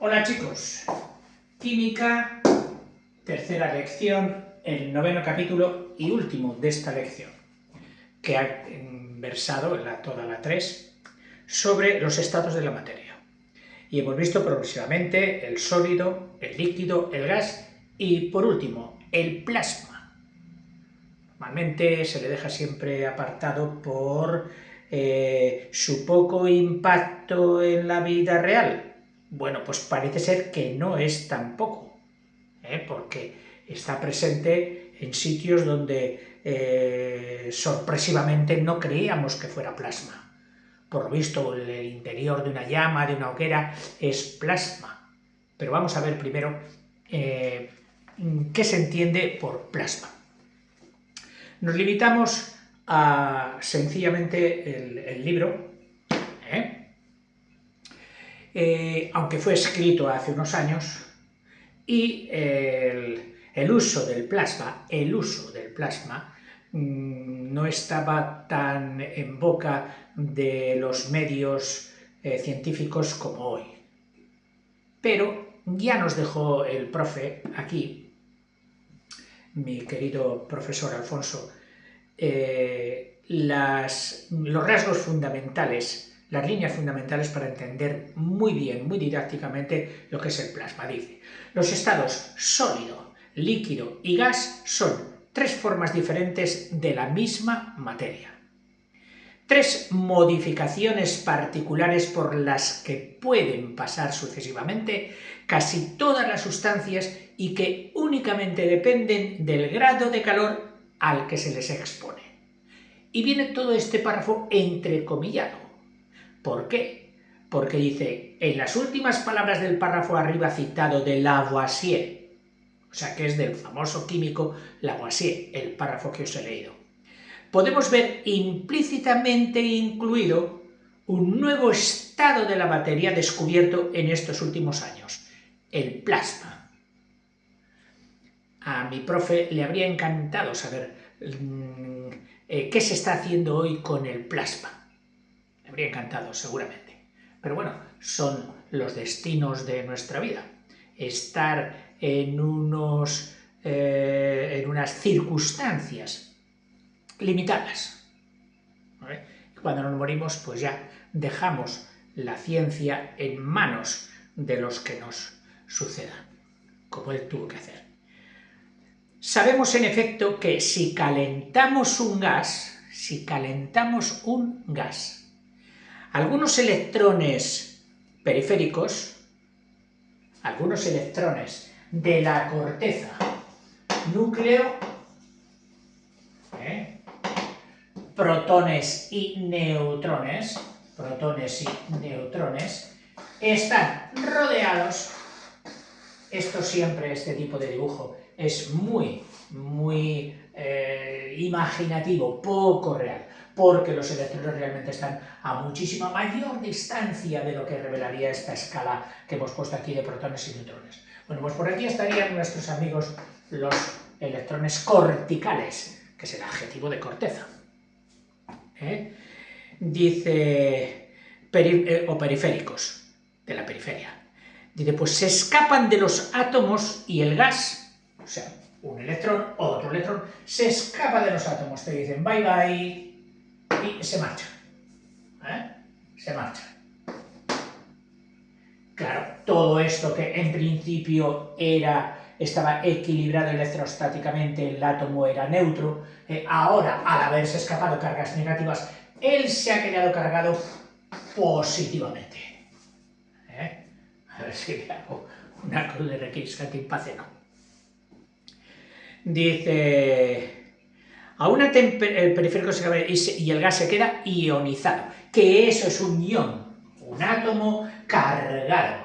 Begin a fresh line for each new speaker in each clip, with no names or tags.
Hola chicos, química, tercera lección, el noveno capítulo y último de esta lección, que ha versado toda la 3 sobre los estados de la materia. Y hemos visto progresivamente el sólido, el líquido, el gas y, por último, el plasma. Normalmente se le deja siempre apartado por su poco impacto en la vida real. Bueno, pues parece ser que no es tan poco, porque está presente en sitios donde sorpresivamente no creíamos que fuera plasma. Por lo visto, el interior de una llama, de una hoguera, es plasma. Pero vamos a ver primero qué se entiende por plasma. Nos limitamos a sencillamente el libro, aunque fue escrito hace unos años, y el uso del plasma no estaba tan en boca de los medios científicos como hoy. Pero ya nos dejó el profe aquí, mi querido profesor Alfonso, los rasgos fundamentales, las líneas fundamentales para entender muy bien, muy didácticamente lo que es el plasma. Dice: los estados sólido, líquido y gas son tres formas diferentes de la misma materia. Tres modificaciones particulares por las que pueden pasar sucesivamente casi todas las sustancias y que únicamente dependen del grado de calor al que se les expone. Y viene todo este párrafo entrecomillado. ¿Por qué? Porque dice, en las últimas palabras del párrafo arriba citado de Lavoisier, o sea que es del famoso químico Lavoisier, el párrafo que os he leído, podemos ver implícitamente incluido un nuevo estado de la materia descubierto en estos últimos años, el plasma. A mi profe le habría encantado saber qué se está haciendo hoy con el plasma. Le habría encantado, seguramente. Pero bueno, son los destinos de nuestra vida. Estar en unas circunstancias limitadas. ¿Vale? Cuando nos morimos, pues ya dejamos la ciencia en manos de los que nos sucedan, como él tuvo que hacer. Sabemos en efecto que si calentamos un gas, algunos electrones periféricos, algunos electrones de la corteza núcleo, protones y neutrones, están rodeados. Esto siempre, este tipo de dibujo, es muy imaginativo, poco real, porque los electrones realmente están a muchísima mayor distancia de lo que revelaría esta escala que hemos puesto aquí de protones y neutrones. Bueno, pues por aquí estarían nuestros amigos los electrones corticales, que es el adjetivo de corteza. Dice, o periféricos, de la periferia. Dice, pues se escapan de los átomos y el gas, o sea, un electrón, otro electrón, se escapa de los átomos, te dicen bye bye y se marcha. Se marcha. Claro, todo esto que en principio estaba equilibrado electrostáticamente, el átomo era neutro, ahora, al haberse escapado cargas negativas, él se ha quedado cargado positivamente. A ver si le hago una cruz de requiscatipaceno. Dice, a una el periférico se acaba y el gas se queda ionizado, que eso es un ion, un átomo cargado.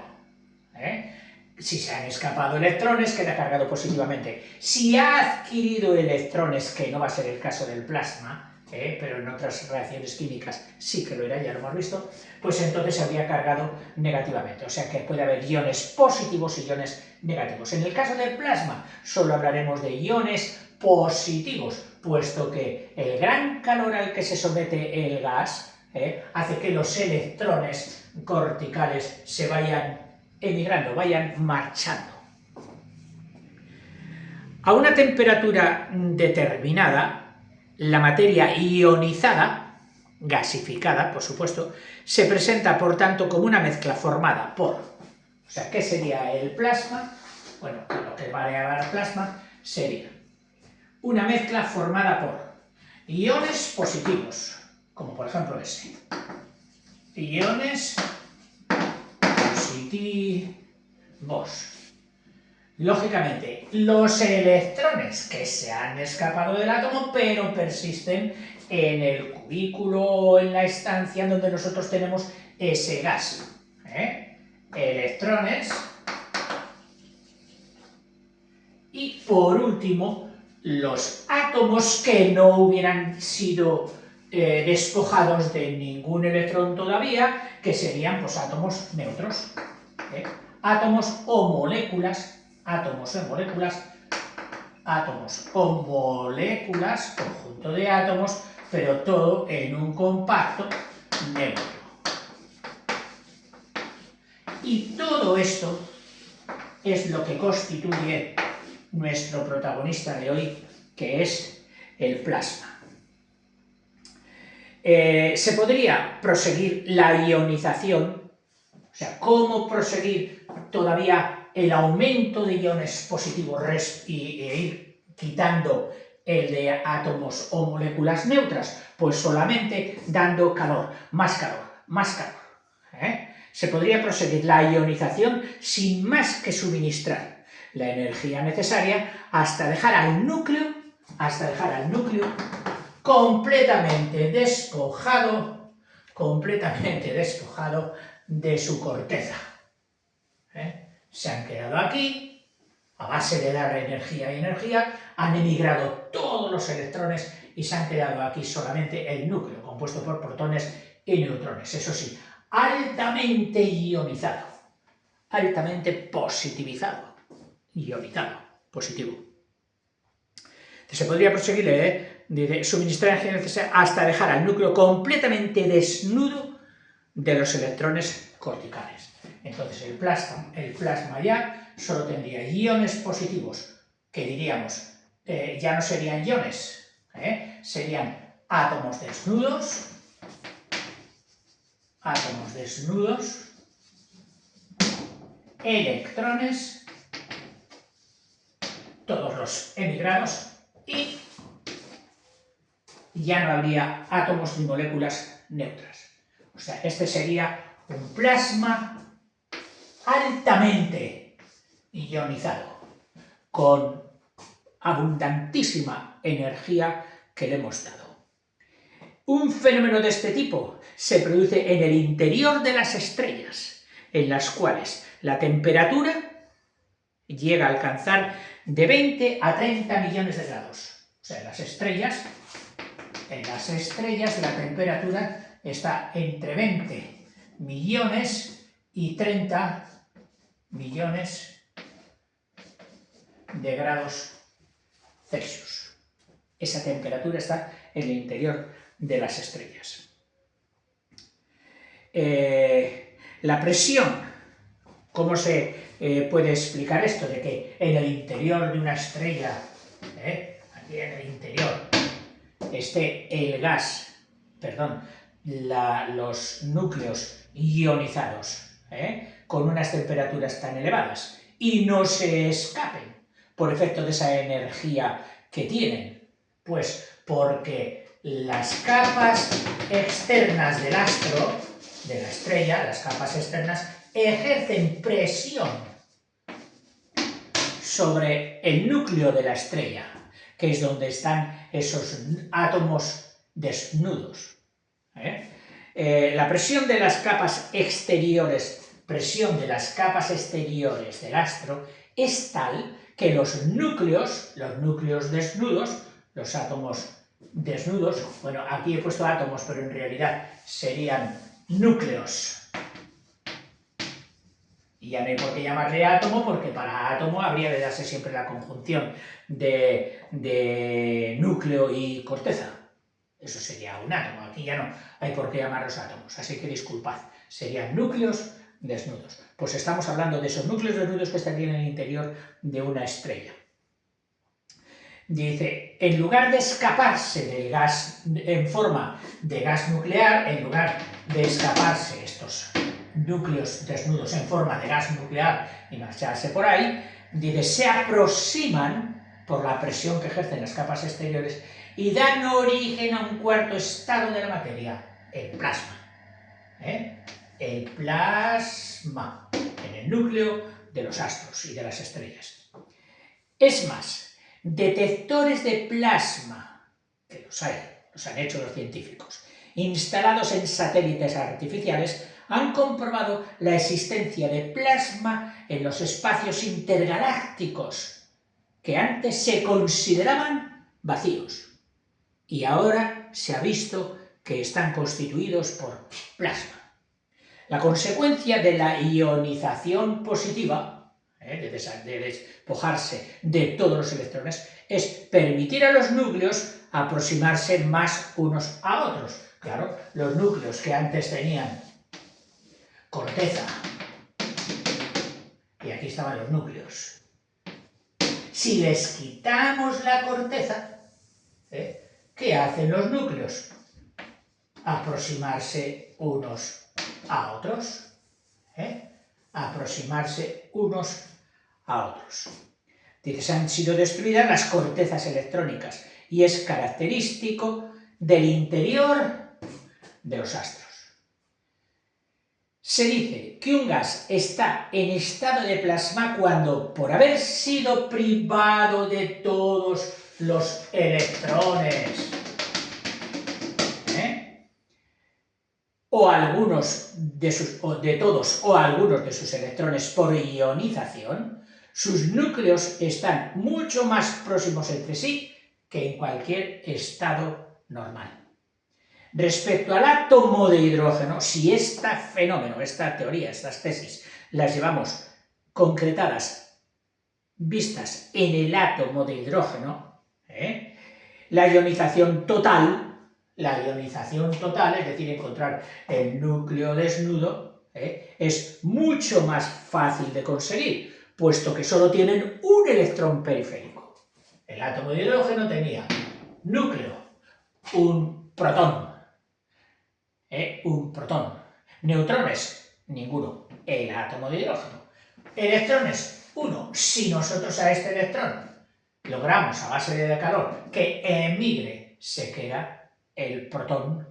Si se han escapado electrones, queda cargado positivamente. Si ha adquirido electrones, que no va a ser el caso del plasma, pero en otras reacciones químicas sí que lo era, ya lo hemos visto, pues entonces se habría cargado negativamente. O sea que puede haber iones positivos y iones negativos. En el caso del plasma solo hablaremos de iones positivos, puesto que el gran calor al que se somete el gas hace que los electrones corticales se vayan emigrando, vayan marchando. A una temperatura determinada, la materia ionizada, gasificada, por supuesto, se presenta, por tanto, como una mezcla formada por, o sea, ¿qué sería el plasma? Bueno, lo que va a llamar plasma sería una mezcla formada por iones positivos, como por ejemplo ese. Iones positivos. Lógicamente, los electrones que se han escapado del átomo, pero persisten en el cubículo o en la estancia donde nosotros tenemos ese gas. Electrones. Y por último, los átomos que no hubieran sido despojados de ningún electrón todavía, que serían pues átomos neutros. Átomos o moléculas, conjunto de átomos, pero todo en un compacto neutro. Y todo esto es lo que constituye nuestro protagonista de hoy, que es el plasma. Se podría proseguir la ionización, o sea, cómo proseguir todavía el aumento de iones positivos e ir quitando el de átomos o moléculas neutras, pues solamente dando calor, más calor, más calor. Se podría proseguir la ionización sin más que suministrar la energía necesaria hasta dejar al núcleo completamente despojado de su corteza. Se han quedado aquí, a base de dar energía y energía, han emigrado todos los electrones y se han quedado aquí solamente el núcleo, compuesto por protones y neutrones. Eso sí, altamente ionizado, altamente positivizado, ionizado, positivo. Se podría proseguir suministrar energía necesaria hasta dejar al núcleo completamente desnudo de los electrones corticales. Entonces el plasma ya solo tendría iones positivos, que diríamos, ya no serían iones, serían átomos desnudos, electrones, todos los emigrados, y ya no habría átomos ni moléculas neutras. O sea, este sería un plasma altamente ionizado, con abundantísima energía que le hemos dado. Un fenómeno de este tipo se produce en el interior de las estrellas, en las cuales la temperatura llega a alcanzar de 20 a 30 millones de grados. O sea, en las estrellas la temperatura está entre 20 millones y 30 millones de grados Celsius. Esa temperatura está en el interior de las estrellas. La presión, ¿cómo se puede explicar esto? De que en el interior de una estrella, aquí en el interior, esté el gas, los núcleos ionizados, con unas temperaturas tan elevadas, y no se escapen por efecto de esa energía que tienen. Pues porque las capas externas del astro, de la estrella, las capas externas, ejercen presión sobre el núcleo de la estrella, que es donde están esos átomos desnudos. La presión de las capas exteriores del astro es tal que los núcleos desnudos, los átomos desnudos, bueno, aquí he puesto átomos, pero en realidad serían núcleos. Y ya no hay por qué llamarle átomo, porque para átomo habría de darse siempre la conjunción de núcleo y corteza. Eso sería un átomo, aquí ya no hay por qué llamarlos átomos, así que disculpad, serían núcleos desnudos. Pues estamos hablando de esos núcleos desnudos que estarían en el interior de una estrella. Dice, en lugar de escaparse del gas en forma de gas nuclear, en lugar de escaparse estos núcleos desnudos en forma de gas nuclear y marcharse por ahí, dice, se aproximan por la presión que ejercen las capas exteriores y dan origen a un cuarto estado de la materia, el plasma. El plasma, en el núcleo de los astros y de las estrellas. Es más, detectores de plasma, que los hay, los han hecho los científicos, instalados en satélites artificiales, han comprobado la existencia de plasma en los espacios intergalácticos, que antes se consideraban vacíos, y ahora se ha visto que están constituidos por plasma. La consecuencia de la ionización positiva, de despojarse de todos los electrones, es permitir a los núcleos aproximarse más unos a otros. Claro, los núcleos que antes tenían corteza, y aquí estaban los núcleos, si les quitamos la corteza, ¿qué hacen los núcleos? Aproximarse unos a otros, aproximarse unos a otros. Dice, han sido destruidas las cortezas electrónicas y es característico del interior de los astros. Se dice que un gas está en estado de plasma cuando, por haber sido privado de todos los electrones, o algunos de todos o algunos de sus electrones por ionización, sus núcleos están mucho más próximos entre sí que en cualquier estado normal. Respecto al átomo de hidrógeno, si este fenómeno, esta teoría, estas tesis, las llevamos concretadas, vistas en el átomo de hidrógeno, la ionización total, es decir, encontrar el núcleo desnudo, es mucho más fácil de conseguir, puesto que solo tienen un electrón periférico. El átomo de hidrógeno tenía núcleo, un protón, neutrones, ninguno, el átomo de hidrógeno, electrones, uno. Si nosotros a este electrón logramos a base de calor que emigre, se queda el protón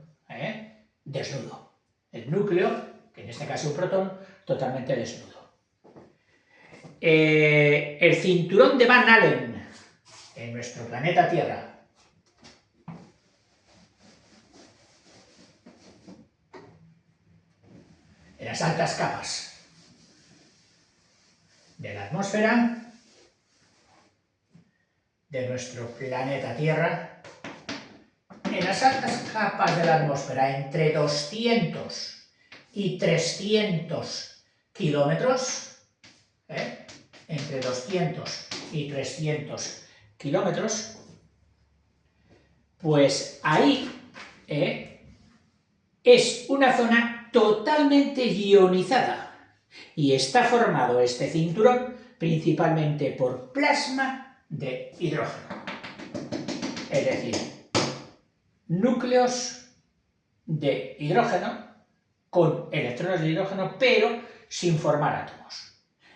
desnudo. El núcleo, que en este caso es un protón, totalmente desnudo. El cinturón de Van Allen en nuestro planeta Tierra. En las altas capas de la atmósfera de nuestro planeta Tierra, en las altas capas de la atmósfera, entre 200 y 300 kilómetros, entre 200 y 300 kilómetros, pues ahí es una zona totalmente ionizada y está formado este cinturón principalmente por plasma de hidrógeno, es decir, núcleos de hidrógeno con electrones de hidrógeno, pero sin formar átomos,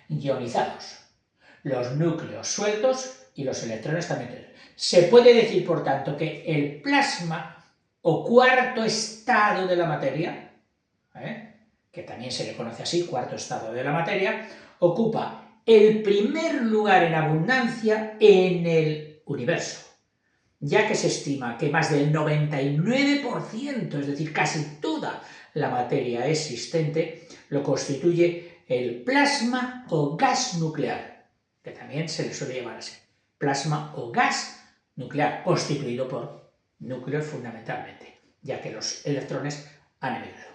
ionizados. Los núcleos sueltos y los electrones también. Se puede decir, por tanto, que el plasma o cuarto estado de la materia, que también se le conoce así, cuarto estado de la materia, ocupa el primer lugar en abundancia en el universo, ya que se estima que más del 99%, es decir, casi toda la materia existente, lo constituye el plasma o gas nuclear, que también se le suele llamar así, plasma o gas nuclear, constituido por núcleos fundamentalmente, ya que los electrones han emigrado.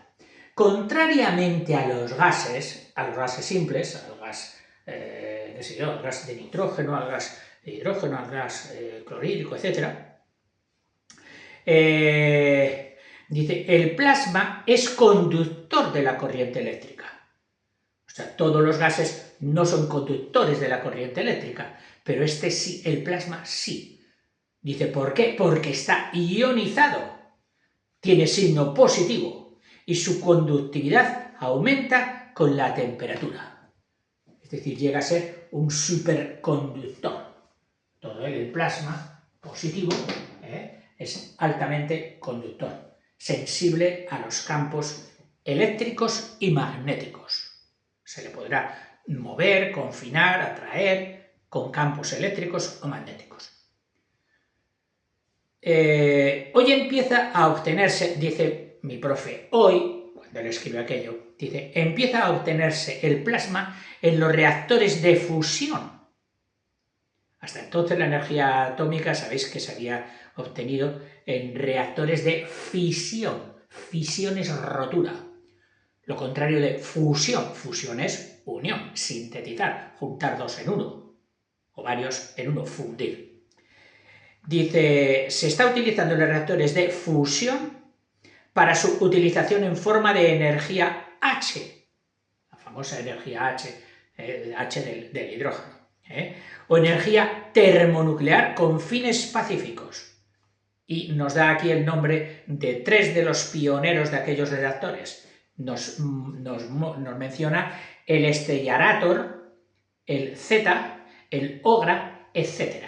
Contrariamente a los gases simples, al gas, al gas de nitrógeno, al gas de hidrógeno, al gas clorhídrico, etc. Dice, el plasma es conductor de la corriente eléctrica. sea, todos los gases no son conductores de la corriente eléctrica, pero este sí, el plasma sí. Dice, ¿por qué? Porque está ionizado, tiene signo positivo y su conductividad aumenta con la temperatura. Es decir, llega a ser un superconductor. Todo el plasma positivo es altamente conductor, sensible a los campos eléctricos y magnéticos. Se le podrá mover, confinar, atraer con campos eléctricos o magnéticos. Hoy empieza a obtenerse, dice mi profe, hoy, cuando le escribe aquello, dice, empieza a obtenerse el plasma en los reactores de fusión. Hasta entonces la energía atómica, sabéis que se había obtenido en reactores de fisión. Fisión es rotura. Lo contrario de fusión. Fusión es unión, sintetizar, juntar dos en uno, o varios en uno, fundir. Dice, se está utilizando en los reactores de fusión para su utilización en forma de energía H, la famosa energía H, H del hidrógeno, o energía termonuclear con fines pacíficos. Y nos da aquí el nombre de 3 de los pioneros de aquellos reactores. Nos menciona el Stellarator, el Z, el OGRA, etc.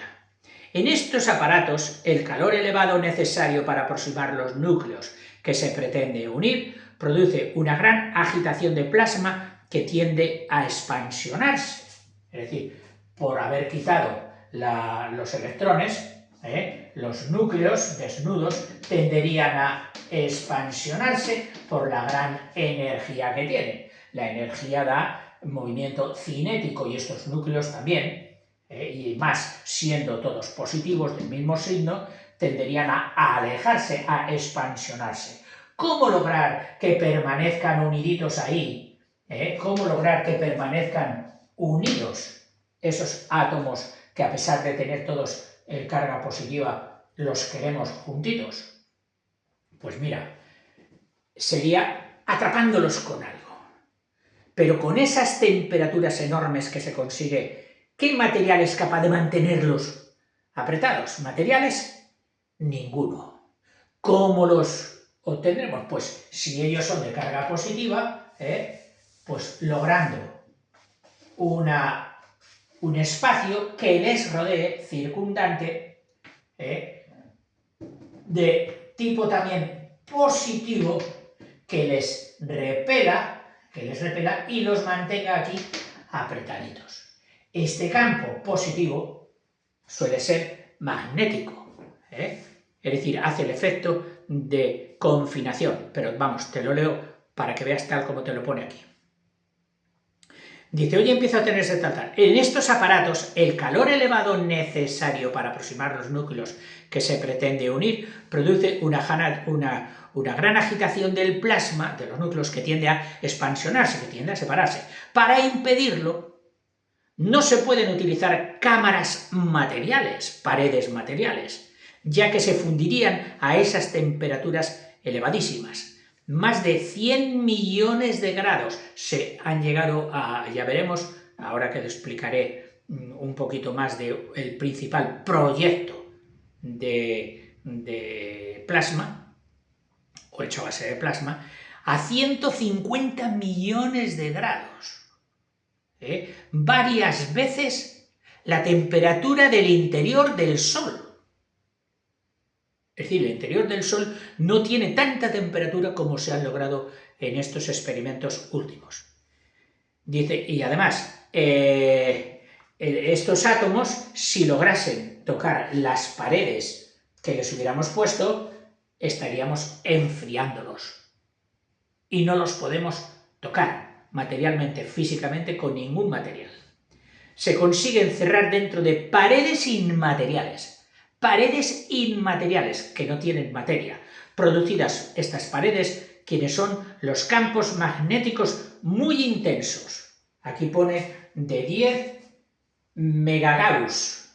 En estos aparatos, el calor elevado necesario para aproximar los núcleos que se pretende unir produce una gran agitación de plasma que tiende a expansionarse. Es decir, por haber quitado los electrones, los núcleos desnudos tenderían a expansionarse por la gran energía que tienen. La energía da movimiento cinético y estos núcleos también, y más siendo todos positivos del mismo signo, tenderían a alejarse, a expansionarse. ¿Cómo lograr que permanezcan uniditos ahí? ¿Cómo lograr que permanezcan unidos esos átomos que, a pesar de tener todos carga positiva, los queremos juntitos? Pues mira, sería atrapándolos con algo. Pero con esas temperaturas enormes que se consigue, ¿qué material es capaz de mantenerlos apretados? ¿Materiales? Ninguno. ¿Cómo los obtendremos? Pues si ellos son de carga positiva, pues logrando un espacio que les rodee, circundante, de tipo también positivo, que les repela y los mantenga aquí apretaditos. Este campo positivo suele ser magnético, es decir, hace el efecto de confinación, pero vamos, te lo leo para que veas tal como te lo pone aquí. Dice, hoy empieza a tenerse tal. En estos aparatos, el calor elevado necesario para aproximar los núcleos que se pretende unir produce una gran agitación del plasma, de los núcleos, que tiende a expansionarse, que tiende a separarse. Para impedirlo, no se pueden utilizar cámaras materiales, paredes materiales, ya que se fundirían a esas temperaturas elevadísimas. Más de 100 millones de grados se han llegado a, ya veremos, ahora que te explicaré un poquito más del principal proyecto de plasma, o hecho a base de plasma, a 150 millones de grados. Varias veces la temperatura del interior del Sol. Es decir, el interior del Sol no tiene tanta temperatura como se han logrado en estos experimentos últimos. Dice, y además, estos átomos, si lograsen tocar las paredes que les hubiéramos puesto, estaríamos enfriándolos. Y no los podemos tocar materialmente, físicamente, con ningún material. Se consigue encerrar dentro de paredes inmateriales. Paredes inmateriales, que no tienen materia, producidas estas paredes, quienes son los campos magnéticos muy intensos. Aquí pone de 10 megagauss.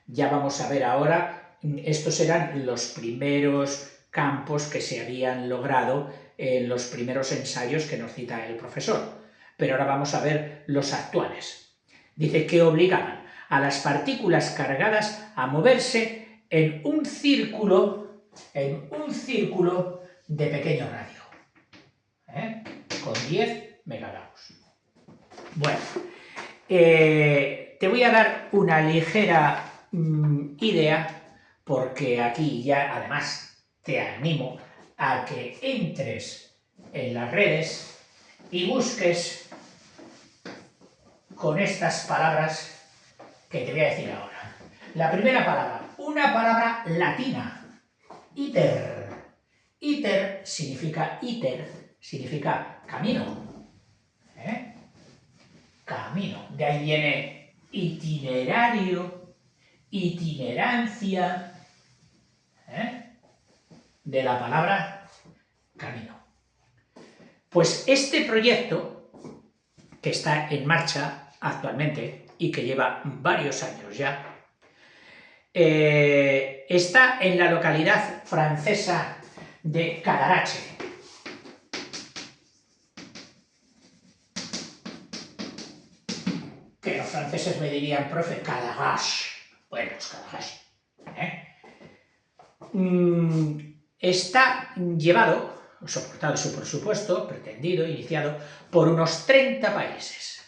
Ya vamos a ver ahora, estos eran los primeros campos que se habían logrado en los primeros ensayos que nos cita el profesor. pero ahora vamos a ver los actuales. Dice que obligaban a las partículas cargadas a moverse en un círculo de pequeño radio, con 10 megagrados. Bueno, te voy a dar una ligera idea, porque aquí ya además te animo a que entres en las redes y busques con estas palabras que te voy a decir ahora. La primera palabra, una palabra latina, iter. Iter significa camino. Camino. De ahí viene itinerario, itinerancia, de la palabra camino. Pues este proyecto, que está en marcha actualmente y que lleva varios años ya, está en la localidad francesa de Cadarache. Que los franceses me dirían, profe, Cadarache. Bueno, pues Cadarache. Está llevado, soportado su presupuesto, pretendido, iniciado, por unos 30 países,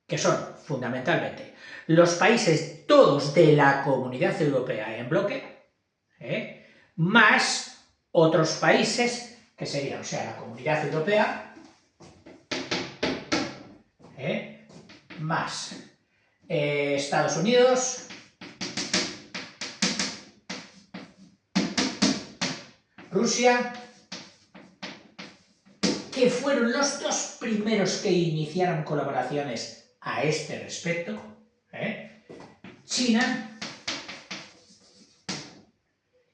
que son fundamentalmente los países todos de la Comunidad Europea en bloque, más otros países que serían, o sea, la Comunidad Europea, más Estados Unidos, Rusia, que fueron los dos primeros que iniciaron colaboraciones a este respecto, China,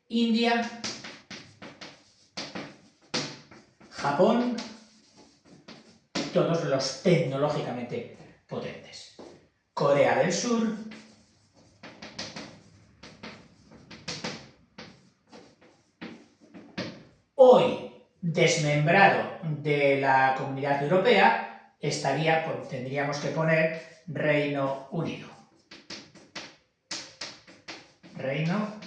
India, Japón, todos los tecnológicamente potentes. Corea del Sur, hoy desmembrado de la Comunidad Europea, tendríamos que poner Reino Unido. Reino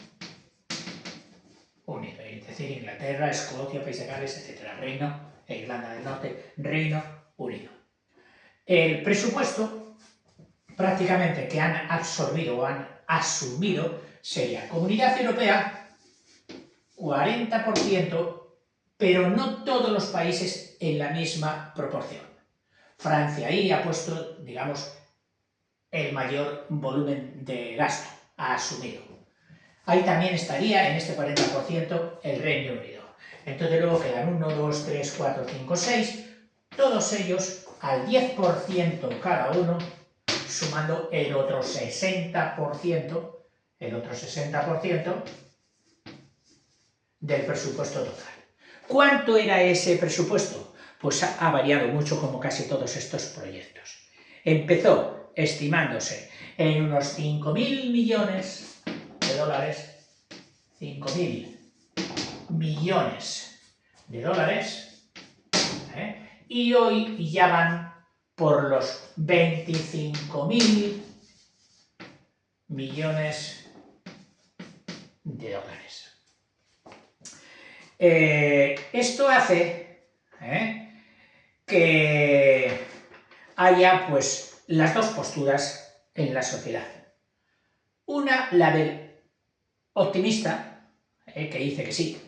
Unido, es decir, Inglaterra, Escocia, Países de Gales, etc. Reino e Irlanda del Norte, Reino Unido. El presupuesto prácticamente que han absorbido o han asumido sería Comunidad Europea, 40%, pero no todos los países en la misma proporción. Francia ahí ha puesto, digamos, el mayor volumen de gasto, ha asumido. Ahí también estaría, en este 40%, el Reino Unido. Entonces luego quedan 1, 2, 3, 4, 5, 6, todos ellos al 10% cada uno, sumando el otro 60%, del presupuesto total. ¿Cuánto era ese presupuesto? Pues ha variado mucho, como casi todos estos proyectos. Empezó estimándose en unos 5.000 millones de dólares, 5.000 millones de dólares, y hoy ya van por los 25.000 millones de dólares. Esto hace que haya pues las dos posturas en la sociedad. Una, la del optimista, que dice que sí,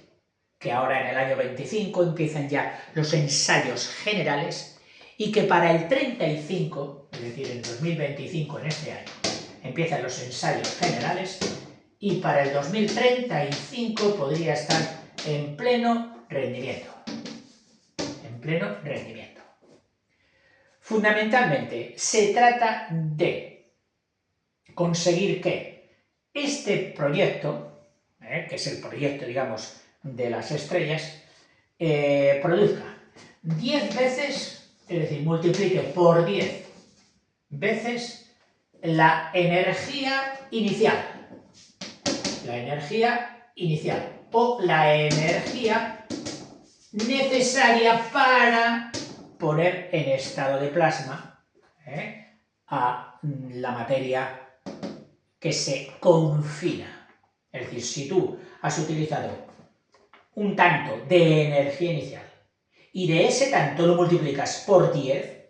que ahora en el año 25 empiezan ya los ensayos generales y que para el 35, es decir, en 2025, en este año, empiezan los ensayos generales y para el 2035 podría estar en pleno rendimiento. Fundamentalmente, se trata de conseguir que este proyecto, que es el proyecto, digamos, de las estrellas, produzca 10 veces, es decir, multiplique por 10 veces la energía inicial. O la energía necesaria para poner en estado de plasma a la materia que se confina. Es decir, si tú has utilizado un tanto de energía inicial y de ese tanto lo multiplicas por 10,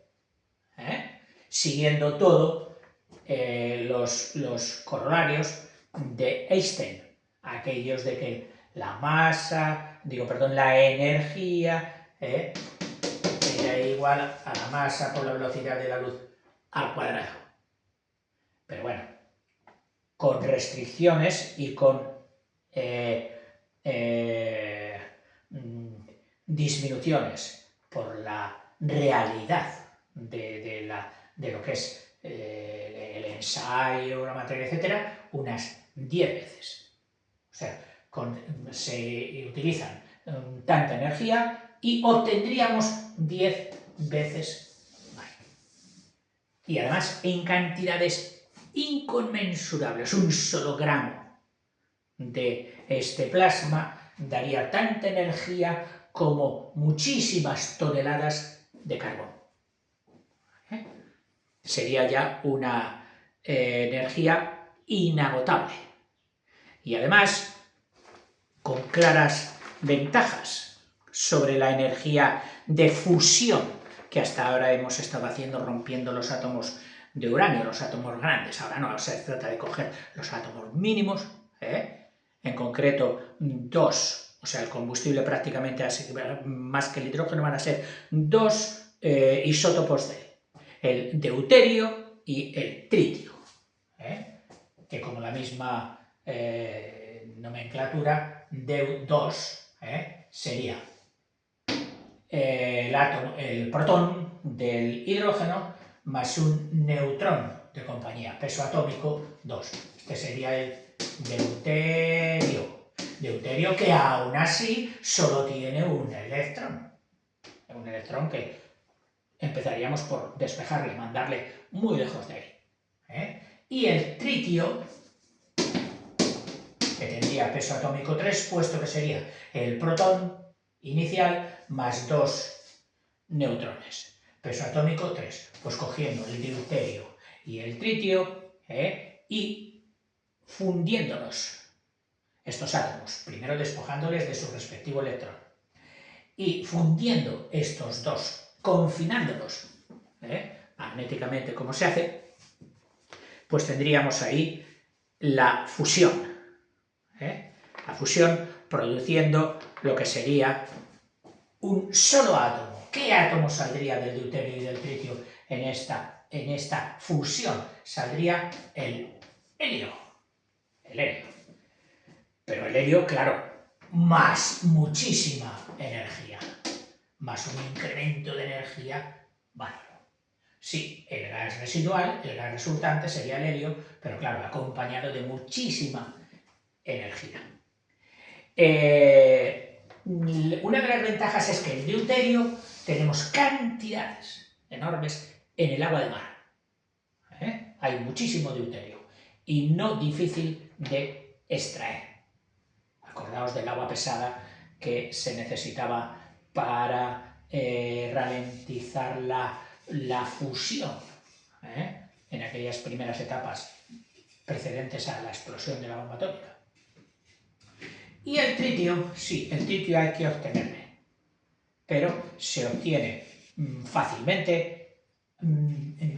siguiendo todo los corolarios de Einstein, aquellos de que la energía era igual a la masa por la velocidad de la luz al cuadrado. Pero bueno, con restricciones y con disminuciones por la realidad de lo que es el ensayo, la materia, etcétera, unas 10 veces. O sea, se utilizan tanta energía y obtendríamos 10 veces más. Y además en cantidades inconmensurables. Un solo gramo de este plasma daría tanta energía como muchísimas toneladas de carbón. Sería ya una energía inagotable. Y además, con claras ventajas sobre la energía de fusión que hasta ahora hemos estado haciendo, rompiendo los átomos de uranio, los átomos grandes. Ahora no, se trata de coger los átomos mínimos, en concreto 2, o sea, el combustible prácticamente más que el hidrógeno van a ser 2 isótopos de el deuterio y el tritio, que como la misma nomenclatura, DEU2 sería el protón del hidrógeno más un neutrón de compañía, peso atómico 2. Este sería el deuterio. Deuterio que aún así solo tiene un electrón. Un electrón que empezaríamos por despejarle, mandarle muy lejos de él. Y el tritio, que tendría peso atómico 3, puesto que sería el protón inicial más 2 neutrones. Peso atómico 3. Pues cogiendo el deuterio y el tritio y fundiéndolos, estos átomos, primero despojándoles de su respectivo electrón, y fundiendo estos dos, confinándolos magnéticamente como se hace, pues tendríamos ahí la fusión. La fusión produciendo lo que sería un solo átomo. ¿Qué átomo saldría del deuterio y del tritio en esta fusión? Saldría el helio. El helio. Pero el helio, claro, más muchísima energía. Más un incremento de energía bárbaro. Sí, el gas residual, el gas resultante sería el helio, pero claro, acompañado de muchísima energía. Una de las ventajas es que el deuterio tenemos cantidades enormes en el agua de mar. Hay muchísimo deuterio y no difícil de extraer. Acordaos del agua pesada que se necesitaba para ralentizar la fusión en aquellas primeras etapas precedentes a la explosión de la bomba atómica. Y el tritio, sí, el tritio hay que obtenerlo, pero se obtiene fácilmente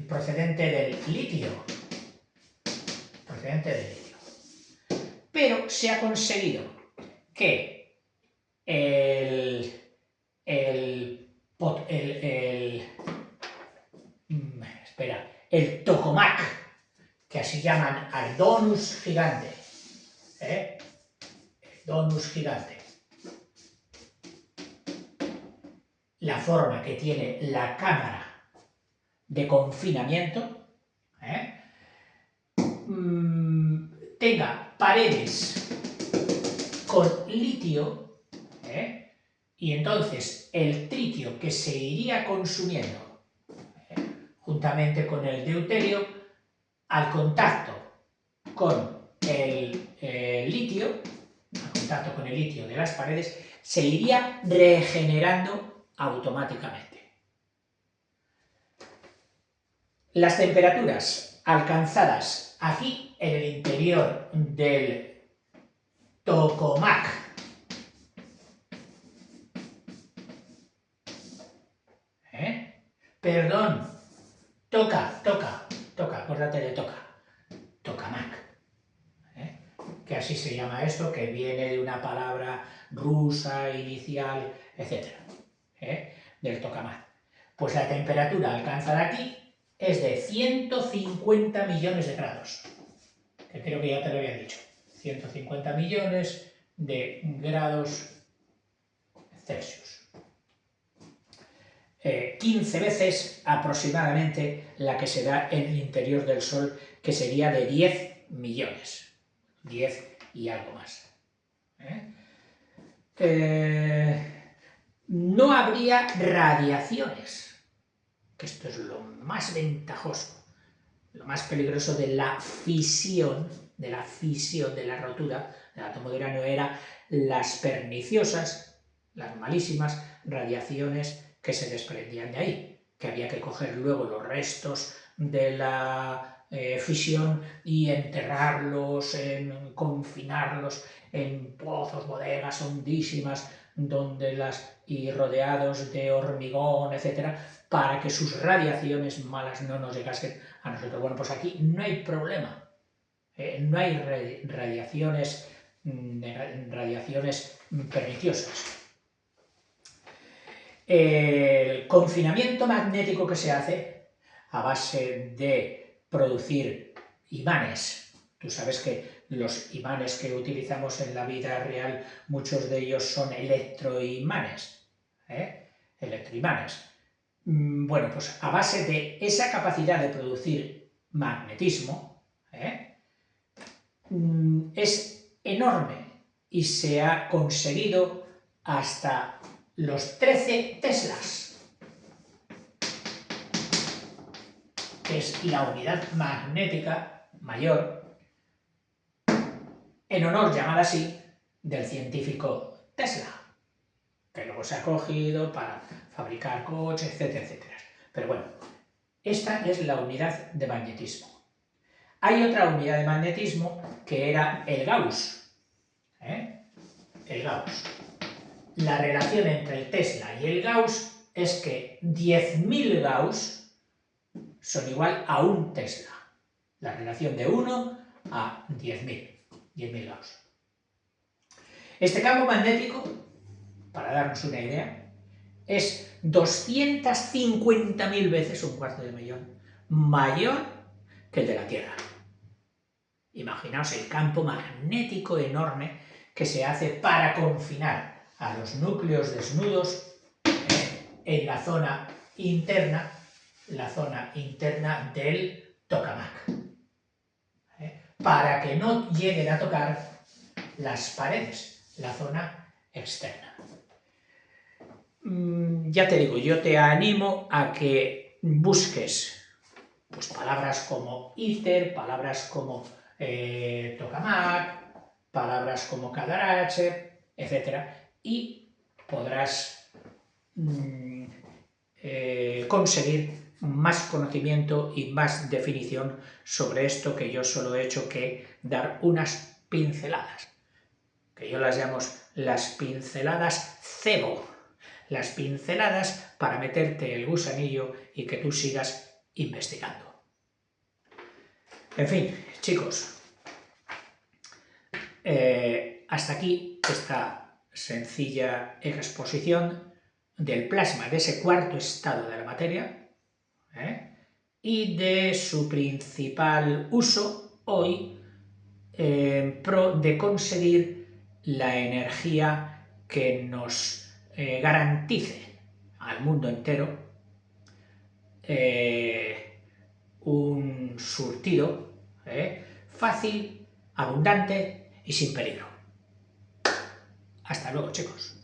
procedente del litio. Pero se ha conseguido que el tokamak, que así llaman al donus gigante, la forma que tiene la cámara de confinamiento, tenga paredes con litio, y entonces el tritio que se iría consumiendo juntamente con el deuterio, al contacto con el litio, de las paredes, se iría regenerando automáticamente. Las temperaturas alcanzadas aquí en el interior del tokamak perdón, toca, acuérdate de tokamak, que así se llama esto, que viene de una palabra rusa, inicial, etc., del tokamak. Pues la temperatura alcanzada aquí es de 150 millones de grados, que creo que ya te lo había dicho, 150 millones de grados Celsius. 15 veces aproximadamente la que se da en el interior del Sol, que sería de 10 millones, 10 y algo más. No habría radiaciones, que esto es lo más ventajoso, lo más peligroso de la fisión, de la rotura del átomo de uranio, era las perniciosas, las malísimas radiaciones que se desprendían de ahí, que había que coger luego los restos de la fisión y enterrarlos, confinarlos en pozos, bodegas hondísimas, y rodeados de hormigón, etcétera, para que sus radiaciones malas no nos llegasen a nosotros. Bueno, pues aquí no hay problema, no hay radiaciones perniciosas. El confinamiento magnético que se hace a base de producir imanes. Tú sabes que los imanes que utilizamos en la vida real, muchos de ellos son electroimanes. Electroimanes. Bueno, pues a base de esa capacidad de producir magnetismo, es enorme y se ha conseguido hasta los 13 teslas, que es la unidad magnética mayor, en honor, llamada así, del científico Tesla, que luego se ha cogido para fabricar coches, etcétera, etcétera. Pero bueno, esta es la unidad de magnetismo. Hay otra unidad de magnetismo que era el Gauss. El Gauss. La relación entre el Tesla y el Gauss es que 10.000 Gauss son igual a un Tesla. La relación de 1 a 10.000 Gauss. Este campo magnético, para darnos una idea, es 250.000 veces, un cuarto de millón, mayor que el de la Tierra. Imaginaos el campo magnético enorme que se hace para confinar a los núcleos desnudos en la zona interna del tokamak, para que no lleguen a tocar las paredes, la zona externa. Ya te digo, yo te animo a que busques pues, palabras como ITER, palabras como tokamak, palabras como Cadarache, etc. Y podrás conseguir más conocimiento y más definición sobre esto, que yo solo he hecho que dar unas pinceladas, que yo las llamo las pinceladas cebo, las pinceladas para meterte el gusanillo y que tú sigas investigando. En fin, chicos, hasta aquí esta sencilla exposición del plasma, de ese cuarto estado de la materia, y de su principal uso hoy en pro de conseguir la energía que nos garantice al mundo entero un surtido fácil, abundante y sin peligro. Hasta luego, chicos.